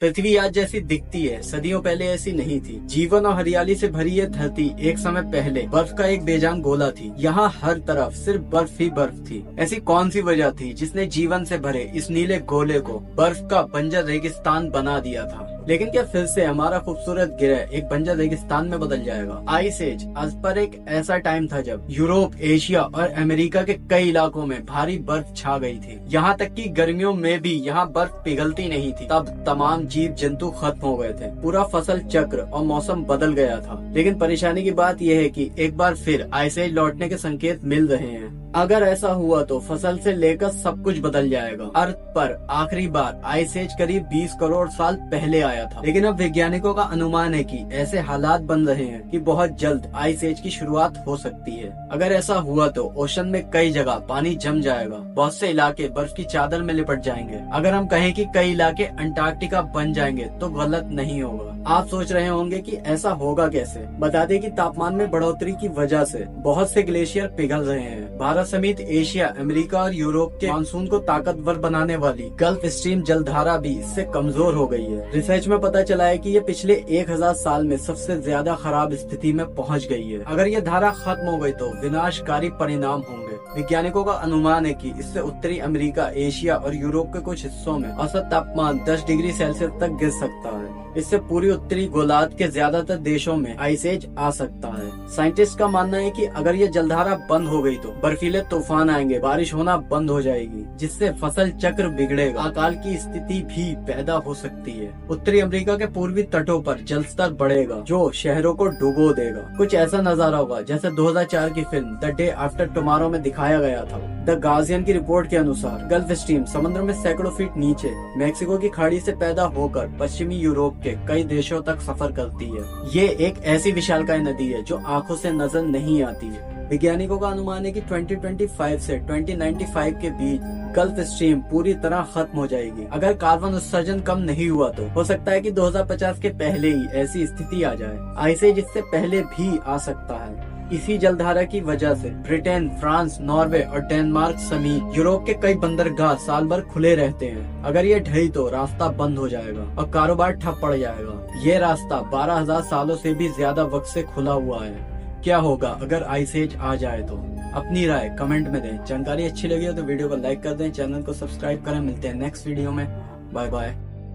पृथ्वी आज जैसी दिखती है सदियों पहले ऐसी नहीं थी। जीवन और हरियाली से भरी ये धरती एक समय पहले बर्फ का एक बेजान गोला थी। यहाँ हर तरफ सिर्फ बर्फ ही बर्फ थी। ऐसी कौन सी वजह थी जिसने जीवन से भरे इस नीले गोले को बर्फ का बंजर रेगिस्तान बना दिया था? लेकिन क्या फिर से हमारा खूबसूरत ग्रह एक बंजर रेगिस्तान में बदल जाएगा? आइस एज आज पर एक ऐसा टाइम था जब यूरोप, एशिया और अमेरिका के कई इलाकों में भारी बर्फ छा गई थी। यहाँ तक कि गर्मियों में भी यहाँ बर्फ पिघलती नहीं थी। तब तमाम जीव जंतु खत्म हो गए थे, पूरा फसल चक्र और मौसम बदल गया था। लेकिन परेशानी की बात यह है कि एक बार फिर आइस एज लौटने के संकेत मिल रहे हैं। अगर ऐसा हुआ तो फसल से लेकर सब कुछ बदल जाएगा। अर्थ पर आखिरी बार आइस एज करीब 20 करोड़ साल पहले आया था। लेकिन अब वैज्ञानिकों का अनुमान है कि ऐसे हालात बन रहे हैं कि बहुत जल्द आइस एज की शुरुआत हो सकती है। अगर ऐसा हुआ तो ओशन में कई जगह पानी जम जाएगा, बहुत से इलाके बर्फ की चादर में लिपट जाएंगे। अगर हम कहें कि कई इलाके अंटार्कटिका बन जाएंगे तो गलत नहीं होगा। आप सोच रहे होंगे कि ऐसा होगा कैसे? बता दें कि तापमान में बढ़ोतरी की वजह से बहुत से ग्लेशियर पिघल रहे हैं। भारत समेत एशिया, अमेरिका और यूरोप के मानसून को ताकतवर बनाने वाली गल्फ स्ट्रीम जलधारा भी इससे कमजोर हो गई है। रिसर्च में पता चला है कि ये पिछले 1000 साल में सबसे ज्यादा खराब स्थिति में पहुंच गई है। अगर ये धारा खत्म हो गई तो विनाशकारी परिणाम होंगे। वैज्ञानिकों का अनुमान है कि इससे उत्तरी अमेरिका, एशिया और यूरोप के कुछ हिस्सों में औसत तापमान 10 डिग्री सेल्सियस तक गिर सकता है। इससे पूरी उत्तरी गोलार्ध के ज्यादातर देशों में आइस एज आ सकता है। साइंटिस्ट का मानना है कि अगर ये जलधारा बंद हो गई तो बर्फीले तूफान आएंगे, बारिश होना बंद हो जाएगी, जिससे फसल चक्र बिगड़ेगा, अकाल की स्थिति भी पैदा हो सकती है। उत्तरी अमेरिका के पूर्वी तटों पर जल स्तर बढ़ेगा जो शहरों को डुबो देगा। कुछ ऐसा नजारा होगा जैसे 2004 की film the day after tomorrow में दिखाया गया था। द गार्जियन की रिपोर्ट के अनुसार गल्फ स्ट्रीम समुद्र में सैकड़ों फीट नीचे मैक्सिको की खाड़ी से पैदा होकर पश्चिमी यूरोप के कई देशों तक सफर करती है। ये एक ऐसी विशालकाय नदी है जो आंखों से नजर नहीं आती है। वैज्ञानिकों का अनुमान है कि 2025 से 2095 के बीच गल्फ स्ट्रीम पूरी तरह खत्म हो जाएगी। अगर कार्बन उत्सर्जन कम नहीं हुआ तो हो सकता है कि 2050 के पहले ही ऐसी स्थिति आ जाए। आइस एज इससे पहले भी आ सकता है। इसी जलधारा की वजह से ब्रिटेन, फ्रांस, नॉर्वे और डेनमार्क समेत यूरोप के कई बंदरगाह साल भर खुले रहते हैं। अगर ये ढही तो रास्ता बंद हो जाएगा और कारोबार ठप पड़ जाएगा। ये रास्ता 12,000 सालों से भी ज्यादा वक्त से खुला हुआ है। क्या होगा अगर आइस एज आ जाए तो? अपनी राय कमेंट में दें। जानकारी अच्छी लगी हो तो वीडियो को लाइक कर दें, चैनल को सब्सक्राइब करें। मिलते हैं नेक्स्ट वीडियो में। Bye bye.